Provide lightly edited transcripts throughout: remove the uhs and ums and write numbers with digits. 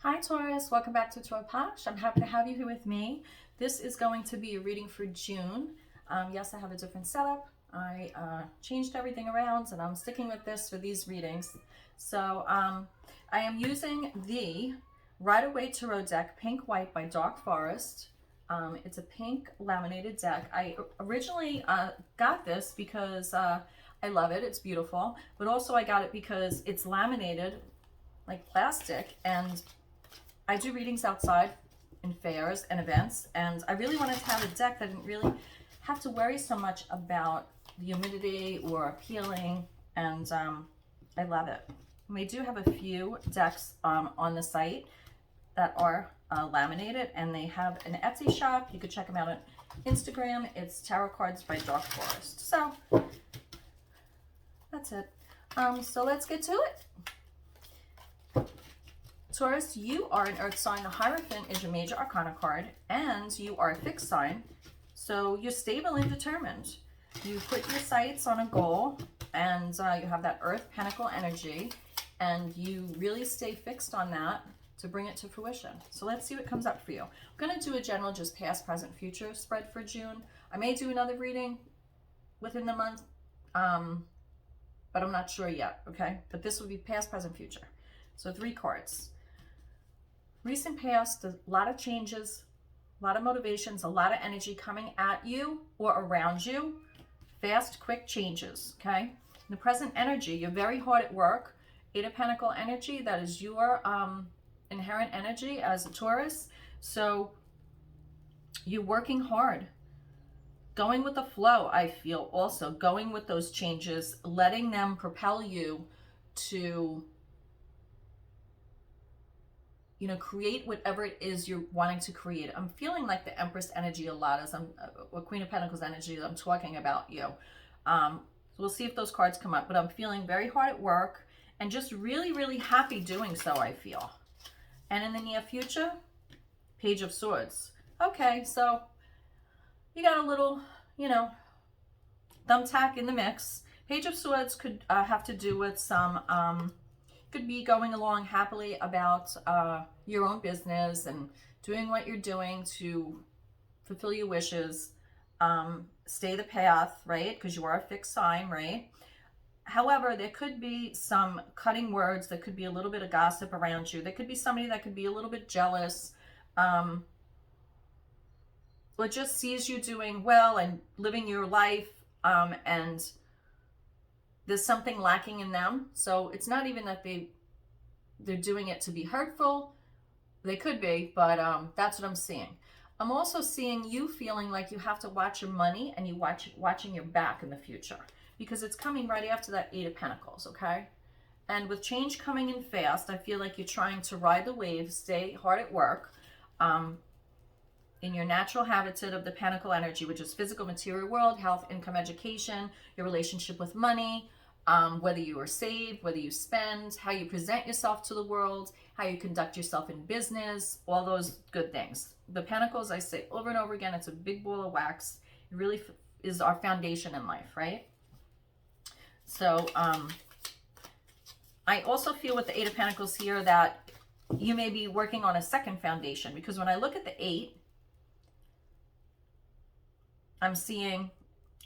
Hi Taurus, welcome back to Tarot Posh. I'm happy to have you here with me. This is going to be a reading for June. Yes, I have a different setup. I changed everything around and I'm sticking with this for these readings. So I am using the Right Away Tarot deck, Pink White by Dark Forest. It's a pink laminated deck. I originally got this because I love it. It's beautiful. But also I got it because it's laminated like plastic, and I do readings outside in fairs and events, and I really wanted to have a deck that didn't really have to worry so much about the humidity or peeling, and I love it. We do have a few decks on the site that are laminated, and they have an Etsy shop. You could check them out on Instagram. It's Tarot Cards by Dark Forest. So that's it. So let's get to it. Taurus, you are an earth sign. The Hierophant is your major arcana card, and you are a fixed sign. So you're stable and determined. You put your sights on a goal, and you have that earth pentacle energy, and you really stay fixed on that to bring it to fruition. So let's see what comes up for you. I'm going to do a general just past, present, future spread for June. I may do another reading within the month, but I'm not sure yet, okay? But this will be past, present, future. So 3 cards. Recent past, a lot of changes, a lot of motivations, a lot of energy coming at you or around you. Fast, quick changes, okay? In the present energy, you're very hard at work. 8 of Pentacle energy, that is your inherent energy as a Taurus. So you're working hard. Going with the flow, I feel also. Going with those changes, letting them propel you to create whatever it is you're wanting to create. I'm feeling like the Empress energy a lot as or Queen of Pentacles energy as I'm talking about you. So we'll see if those cards come up, but I'm feeling very hard at work and just really, really happy doing so, I feel. And in the near future, Page of Swords. Okay, so you got a little, thumbtack in the mix. Page of Swords could have to do with some, could be going along happily about your own business and doing what you're doing to fulfill your wishes, stay the path, right? Because you are a fixed sign, right? However, there could be some cutting words. There could be a little bit of gossip around you. There could be somebody that could be a little bit jealous, or just sees you doing well and living your life, and there's something lacking in them. So it's not even that they're doing it to be hurtful. They could be, but that's what I'm seeing. I'm also seeing you feeling like you have to watch your money and you watching your back in the future, because it's coming right after that 8 of Pentacles, okay? And with change coming in fast, I feel like you're trying to ride the wave, stay hard at work, in your natural habitat of the Pentacle energy, which is physical, material world, health, income, education, your relationship with money, whether you are saved, whether you spend, how you present yourself to the world, how you conduct yourself in business, all those good things. The Pentacles, I say over and over again, it's a big ball of wax. It really is our foundation in life, right? So I also feel with the 8 of Pentacles here that you may be working on a second foundation, because when I look at the 8, I'm seeing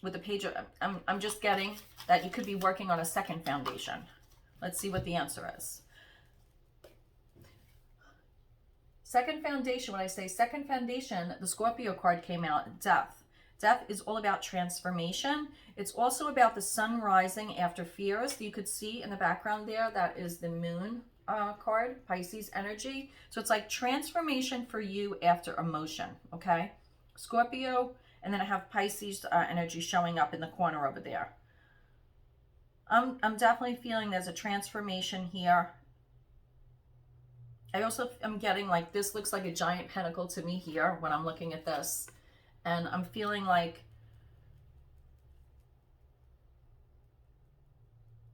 with the page, I'm just getting that you could be working on a second foundation. Let's see what the answer is. Second foundation, when I say second foundation, the Scorpio card came out, Death. Death is all about transformation. It's also about the sun rising after fears. You could see in the background there, that is the Moon card, Pisces energy. So it's like transformation for you after emotion, okay? Scorpio, and then I have Pisces energy showing up in the corner over there. I'm definitely feeling there's a transformation here. I also am getting like, this looks like a giant pentacle to me here when I'm looking at this. And I'm feeling like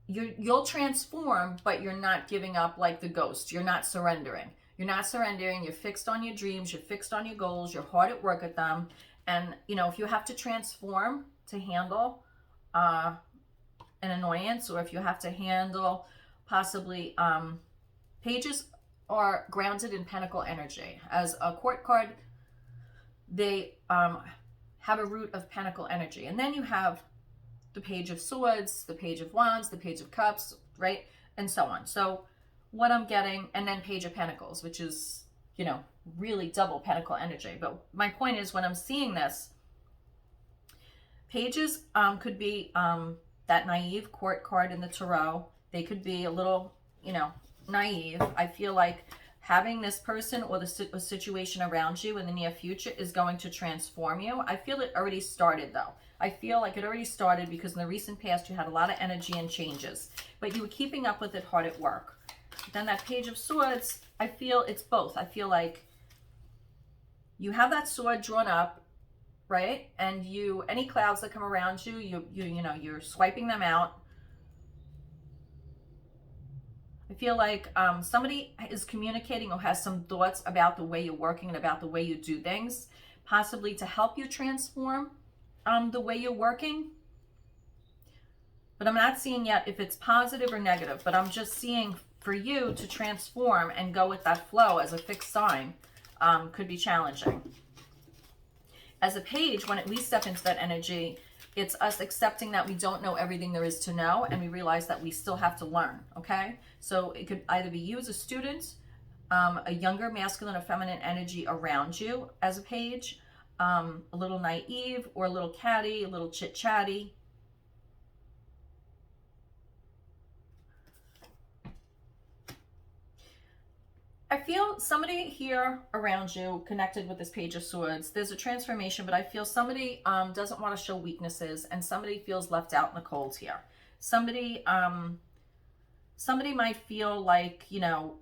you'll transform, but you're not giving up like the ghost. You're not surrendering. You're not surrendering. You're fixed on your dreams. You're fixed on your goals. You're hard at work at them. And, if you have to transform to handle an annoyance, or if you have to handle possibly pages are grounded in Pentacle energy. As a court card, they have a root of Pentacle energy. And then you have the Page of Swords, the Page of Wands, the Page of Cups, right? And so on. So what I'm getting, and then Page of Pentacles, which is, you know, really double Pentacle energy. But my point is, when I'm seeing this, pages could be that naive court card in the Tarot. They could be a little, you know, naive. I feel like having this person or the situation around you in the near future is going to transform you. I feel it already started, though. I feel like it already started because in the recent past you had a lot of energy and changes, but you were keeping up with it hard at work. Then that Page of Swords, I feel it's both. I feel like you have that sword drawn up, right? And you, any clouds that come around you, you know, you're swiping them out. I feel like somebody is communicating or has some thoughts about the way you're working and about the way you do things, possibly to help you transform the way you're working. But I'm not seeing yet if it's positive or negative, but I'm just seeing for you to transform and go with that flow as a fixed sign could be challenging. As a page, when we step into that energy, it's us accepting that we don't know everything there is to know, and we realize that we still have to learn, okay? So it could either be you as a student, a younger masculine or feminine energy around you as a page, a little naive or a little catty, a little chit-chatty. I feel somebody here around you connected with this Page of Swords. There's a transformation, but I feel somebody doesn't want to show weaknesses, and somebody feels left out in the cold here. Somebody might feel like, you know,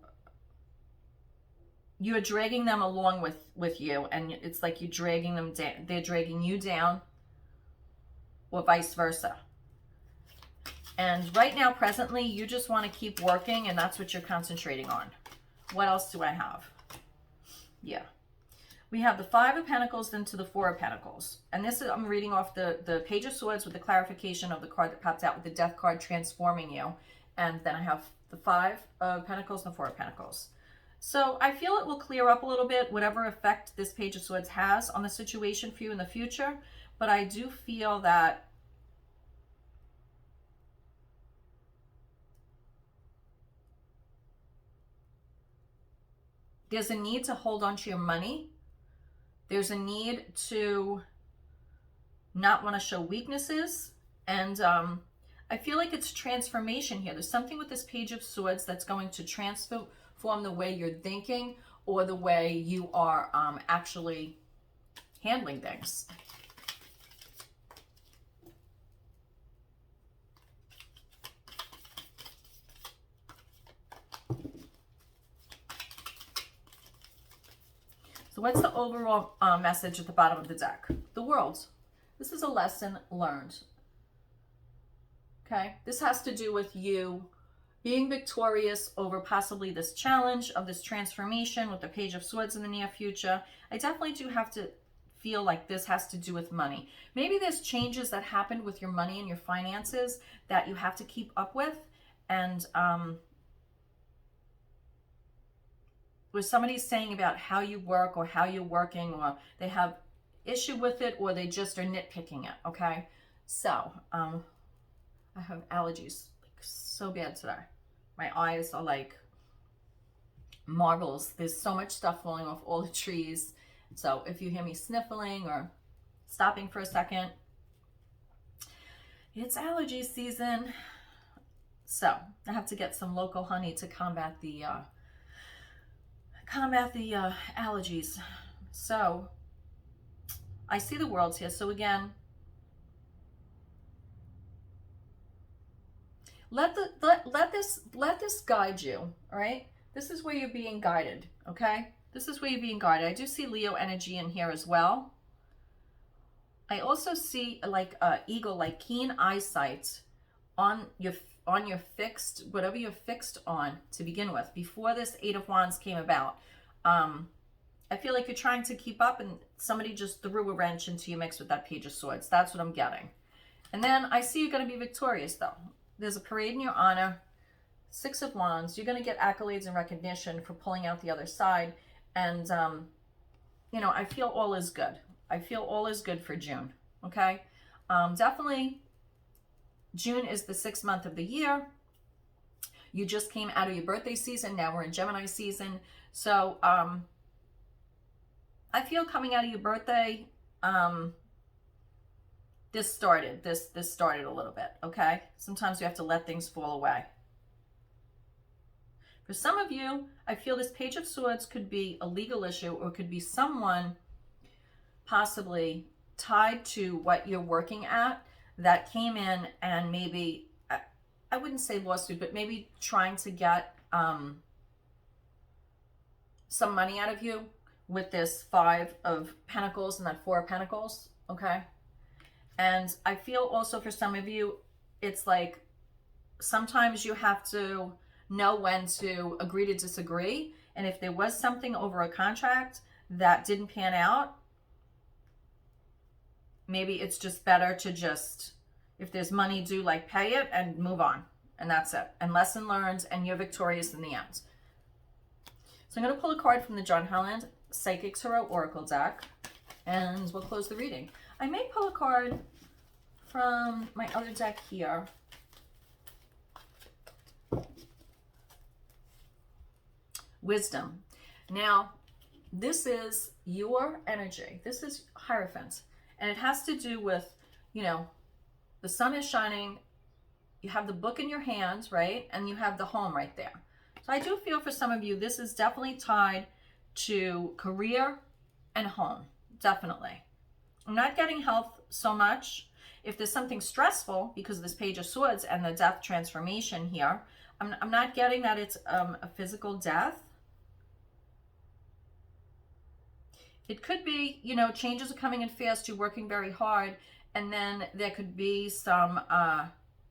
you're dragging them along with you, and it's like you're dragging them down. They're dragging you down, or vice versa. And right now, presently, you just want to keep working, and that's what you're concentrating on. What else do I have? Yeah. We have the Five of Pentacles then to the Four of Pentacles. And this is, I'm reading off the Page of Swords with the clarification of the card that popped out with the Death card transforming you. And then I have the Five of Pentacles and the Four of Pentacles. So I feel it will clear up a little bit whatever effect this Page of Swords has on the situation for you in the future. But I do feel that there's a need to hold on to your money. There's a need to not want to show weaknesses. And I feel like it's transformation here. There's something with this Page of Swords that's going to transform the way you're thinking or the way you are actually handling things. So what's the overall message at the bottom of the deck? The world. This is a lesson learned. Okay? This has to do with you being victorious over possibly this challenge of this transformation with the Page of Swords in the near future. I definitely do have to feel like this has to do with money. Maybe there's changes that happened with your money and your finances that you have to keep up with. And was somebody saying about how you work or how you're working, or they have issue with it, or they just are nitpicking it, okay? So, I have allergies like so bad today. My eyes are like marbles. There's so much stuff falling off all the trees. So if you hear me sniffling or stopping for a second, it's allergy season. So I have to get some local honey to combat the allergies. So I see the worlds here. So again, let this guide you. All right, this is where you're being guided. Okay, this is where you're being guided. I do see Leo energy in here as well. I also see like eagle, like keen eyesight on your fixed, whatever you're fixed on to begin with. Before this Eight of Wands came about, I feel like you're trying to keep up, and somebody just threw a wrench into your mix with that Page of Swords. That's what I'm getting. And then I see you're going to be victorious, though. There's a parade in your honor. Six of Wands, you're going to get accolades and recognition for pulling out the other side. And, you know, I feel all is good. I feel all is good for June. Okay. Definitely June is the 6th month of the year. You just came out of your birthday season. Now we're in Gemini season. So, I feel coming out of your birthday, this started a little bit. Okay. Sometimes you have to let things fall away. For some of you, I feel this Page of Swords could be a legal issue, or could be someone possibly tied to what you're working at that came in and maybe, I wouldn't say lawsuit, but maybe trying to get some money out of you with this 5 of Pentacles and that 4 of Pentacles, okay? And I feel also for some of you, it's like sometimes you have to know when to agree to disagree. And if there was something over a contract that didn't pan out, maybe it's just better to just, if there's money due, like pay it and move on. And that's it. And lesson learned, and you're victorious in the end. So I'm going to pull a card from the John Holland Psychic Tarot Oracle deck, and we'll close the reading. I may pull a card from my other deck here. Wisdom. Now, this is your energy. This is Hierophant. And it has to do with, you know, the sun is shining. You have the book in your hands, right? And you have the home right there. So I do feel for some of you, this is definitely tied to career and home. Definitely. I'm not getting health so much. If there's something stressful because of this Page of Swords and the death transformation here, I'm not getting that it's a physical death. It could be, you know, changes are coming in fast, you're working very hard, and then there could be some,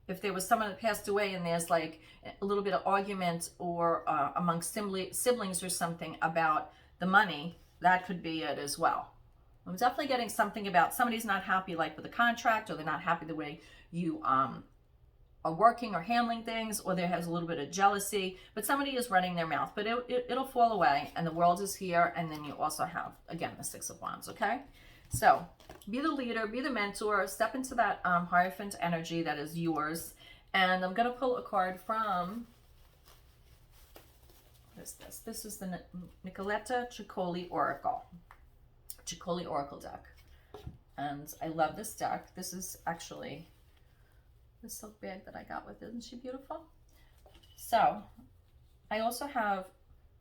if there was someone that passed away and there's like a little bit of argument or amongst siblings or something about the money, that could be it as well. I'm definitely getting something about somebody's not happy, like with the contract, or they're not happy the way you are working or handling things, or there has a little bit of jealousy, but somebody is running their mouth. But it'll fall away, and the world is here. And then you also have, again, the 6 of Wands, okay? So be the leader, be the mentor, step into that Hierophant energy that is yours. And I'm going to pull a card from, what is this? This is the Nicoletta Ciccoli Oracle. Ciccoli Oracle deck. And I love this deck. This is actually the silk bag that I got with it. Isn't she beautiful? So I also have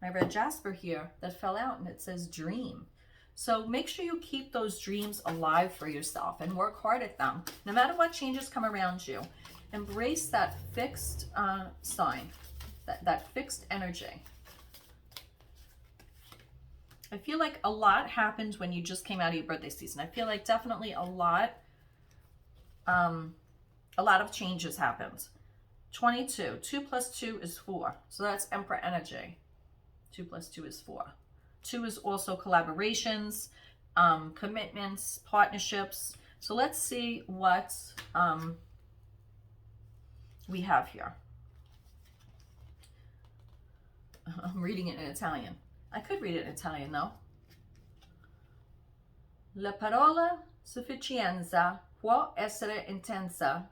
my red jasper here that fell out, and it says dream. So make sure you keep those dreams alive for yourself and work hard at them. No matter what changes come around you, embrace that fixed sign, that fixed energy. I feel like a lot happened when you just came out of your birthday season. I feel like definitely a lot of changes happened. 22. 2 plus 2 is 4. So that's Emperor energy. 2 plus 2 is 4. 2 is also collaborations, commitments, partnerships. So let's see what we have here. I'm reading it in Italian. I could read it in Italian though. La parola sufficienza può essere intensa.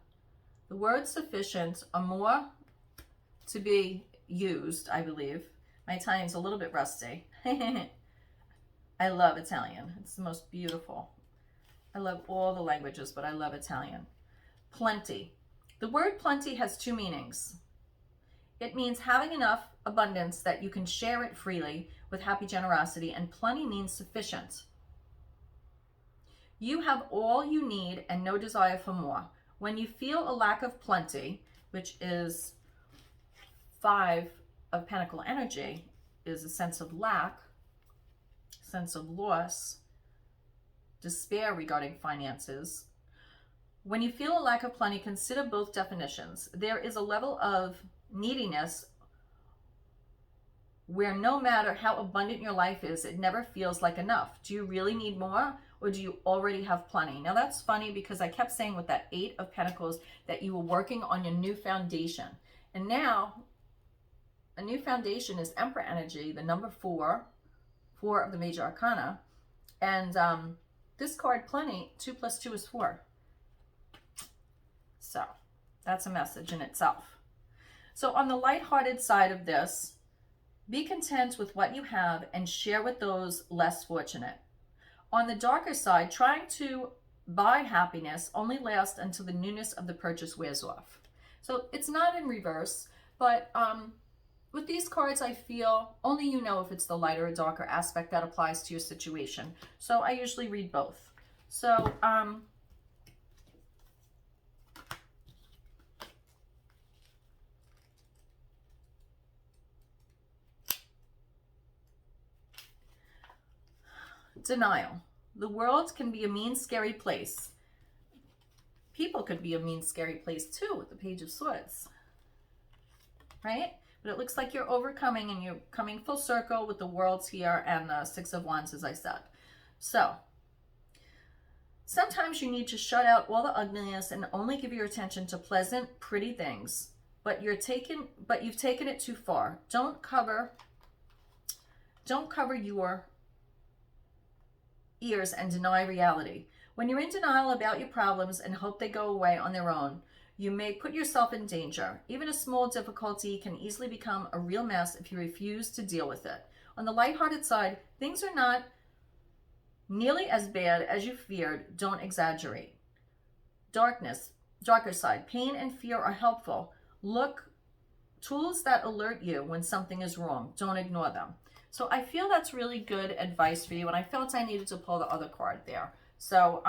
The word sufficient are more to be used, I believe. My Italian's a little bit rusty. I love Italian. It's the most beautiful. I love all the languages, but I love Italian. Plenty. The word plenty has 2 meanings. It means having enough abundance that you can share it freely with happy generosity, and plenty means sufficient. You have all you need and no desire for more. When you feel a lack of plenty, which is 5 of Pentacle energy, is a sense of lack, sense of loss, despair regarding finances. When you feel a lack of plenty, consider both definitions. There is a level of neediness where no matter how abundant your life is, it never feels like enough. Do you really need more, or do you already have plenty? Now that's funny because I kept saying with that 8 of Pentacles that you were working on your new foundation. And now a new foundation is Emperor energy, the number 4 of the major arcana. And this card, plenty, 2 plus 2 is 4. So that's a message in itself. So on the lighthearted side of this, be content with what you have and share with those less fortunate. On the darker side, trying to buy happiness only lasts until the newness of the purchase wears off. So it's not in reverse, but with these cards, I feel only you know if it's the lighter or darker aspect that applies to your situation. So I usually read both. So denial. The world can be a mean, scary place. People could be a mean, scary place too with the Page of Swords, right? But it looks like you're overcoming and you're coming full circle with the Worlds here and the Six of Wands, as I said. So sometimes you need to shut out all the ugliness and only give your attention to pleasant, pretty things. But you've taken it too far. Don't cover your ears and deny reality. When you're in denial about your problems and hope they go away on their own, you may put yourself in danger. Even a small difficulty can easily become a real mess if you refuse to deal with it. On the lighthearted side, things are not nearly as bad as you feared. Don't exaggerate. Darker side, pain and fear are helpful. Look, tools that alert you when something is wrong. Don't ignore them. So I feel that's really good advice for you, and I felt I needed to pull the other card there. So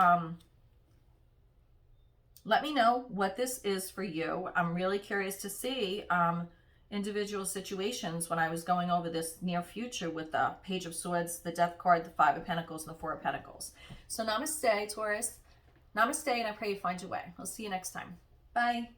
let me know what this is for you. I'm really curious to see individual situations when I was going over this near future with the Page of Swords, the Death card, the Five of Pentacles, and the Four of Pentacles. So namaste, Taurus. Namaste, and I pray you find your way. I'll see you next time. Bye.